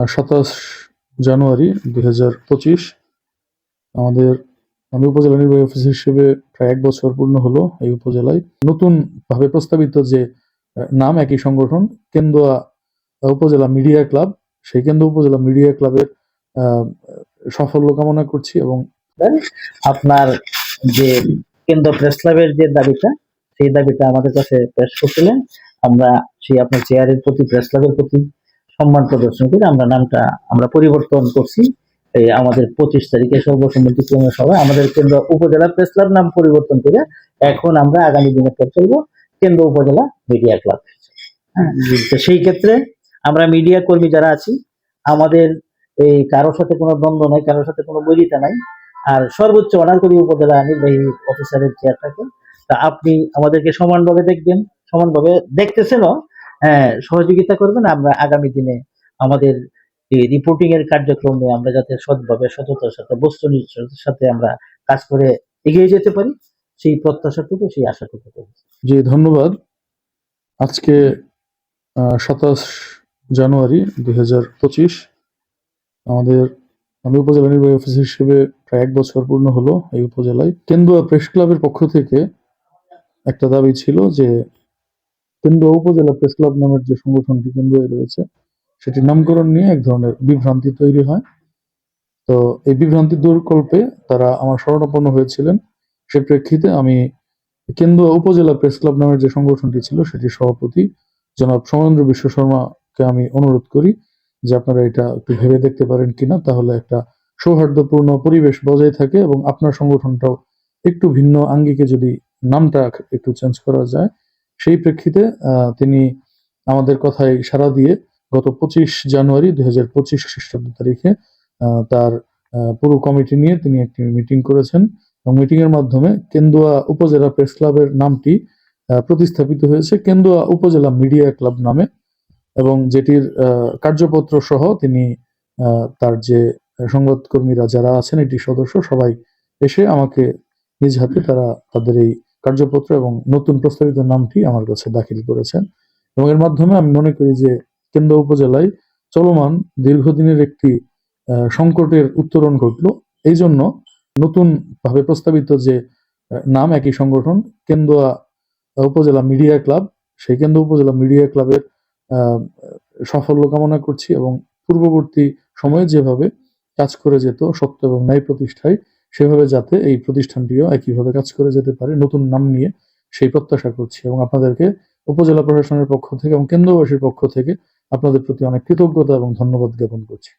27 জানুয়ারি 2025 আমাদের আমি উপজেলা নির্বাহী অফিসার হিসেবে প্রায় 1 বছর পূর্ণ হলো এই উপজেলায়। নতুন ভাবে প্রস্তাবিত যে নাম একই সংগঠন কেন্দুয়া উপজেলা মিডিয়া ক্লাব, সেই কেন্দুয়া উপজেলা মিডিয়া ক্লাবের সাফল্য কামনা করছি। এবং আপনার যে কেন্দ্র প্রেস ক্লাবের যে দাবিটা, সেই দাবিটা আমাদের কাছে পেশ করছিলেন। আমরা সেই আপনার চেয়ারের প্রতি, প্রেস ক্লাবের প্রতি সম্মান প্রদর্শন করে আমরা নামটা পরিবর্তন করছি। এই আমাদের 25 তারিখে সর্বসম্মতিক্রমে সভায় আমাদের কেন্দ্র উপজেলা প্রেস ক্লাব নাম পরিবর্তন করে এখন আমরা আগামী দিনে চলবো কেন্দ্র উপজেলা মিডিয়া ক্লাব। সেই ক্ষেত্রে আমরা মিডিয়া কর্মী যারা আছি, আমাদের এই কারোর সাথে কোনো দ্বন্দ্ব নাই, কারোর সাথে কোনো বৈরিতা নাই। আর সর্বোচ্চ অনার করি উপজেলা নির্বাহী অফিসারের চেয়ারটাকে। তা আপনি আমাদেরকে সমানভাবে দেখবেন, সমানভাবে দেখতেছেনও, সহযোগিতা করবেন। আমরা আগামী দিনে আমাদের এই রিপোর্টিং এর কার্যক্রম নিয়ে আমরা যাতে সৎভাবে, সততার সাথে, বস্তুনিষ্ঠতার সাথে আমরা কাজ করে এগিয়ে যেতে পারি, সেই প্রত্যাশাটুকু, সেই আশাটুকু করি। জি, ধন্যবাদ। আজকে 27 জানুয়ারি 2025 আমি উপজেলা নির্বাহী অফিসার হিসেবে প্রায় 1 বছর পূর্ণ হলো এই উপজেলায়। কেন্দুয়া প্রেস ক্লাবের পক্ষ থেকে একটা দাবি ছিল যে কেন্দুয়া উপজেলা প্রেস ক্লাব নামের যে সংগঠনটি কেন্দুয়ায় রয়েছে, সেটির নামকরণ নিয়ে এক ধরনের বিভ্রান্তি তৈরি হয়। তো এই বিভ্রান্তি দূরকল্পে তারা আমার শরণাপন্ন হয়েছিলেন। সে প্রেক্ষিতে আমি কেন্দুয়া উপজেলা প্রেস ক্লাব নামের যে সংগঠনটি ছিল সেটির সভাপতি জনাব সৌমেন্দ্র বিশ্ব শর্মাকে আমি অনুরোধ করি যে আপনারা এটা একটু ভেবে দেখতে পারেন কিনা, তাহলে একটা সৌহার্দ্যপূর্ণ পরিবেশ বজায় থাকে এবং আপনার সংগঠনটাও একটু ভিন্ন আঙ্গিকে যদি নামটা একটু চেঞ্জ করা যায়। সেই প্রেক্ষিতে তিনি আমাদের কথায় সাড়া দিয়ে গত 25 জানুয়ারি 2025 খ্রিস্টাব্দ তারিখে তার পুরো কমিটি নিয়ে তিনি একটি মিটিং করেছেন এবং মিটিং এর মাধ্যমে কেন্দুয়া উপজেলা প্রেস ক্লাবের নামটি প্রতিস্থাপিত হয়েছে কেন্দুয়া উপজেলা মিডিয়া ক্লাব নামে, এবং যেটির কার্যপত্র সহ তিনি তার যে সংবাদকর্মীরা যারা আছেন, এটি সদস্য সবাই এসে আমাকে নিজ হাতে তারা তাদের এই কার্যপত্র এবং নতুন প্রস্তাবিত নামটি আমার কাছে দাখিল করেছেন। এবং এর মাধ্যমে আমি মনে করি যে কেন্দুয়া উপজেলায় চলমান দীর্ঘদিনের একটি সংকটের উত্তরণ ঘটল। এই জন্য নতুন ভাবে প্রস্তাবিত যে নাম একই সংগঠন কেন্দুয়া উপজেলা মিডিয়া ক্লাব, সেই কেন্দুয়া উপজেলা মিডিয়া ক্লাবের সাফল্য কামনা করছি। এবং পূর্ববর্তী সময়ে যেভাবে কাজ করে যেত সত্য এবং ন্যায় প্রতিষ্ঠায়, সেভাবে যাতে এই প্রতিষ্ঠানটিও একইভাবে কাজ করে যেতে পারে নতুন নাম নিয়ে, সেই প্রত্যাশা করছি। এবং আপনাদেরকে উপজেলা প্রশাসনের পক্ষ থেকে এবং কেন্দ্রবাসীর পক্ষ থেকে আপনাদের প্রতি অনেক কৃতজ্ঞতা এবং ধন্যবাদ জ্ঞাপন করছি।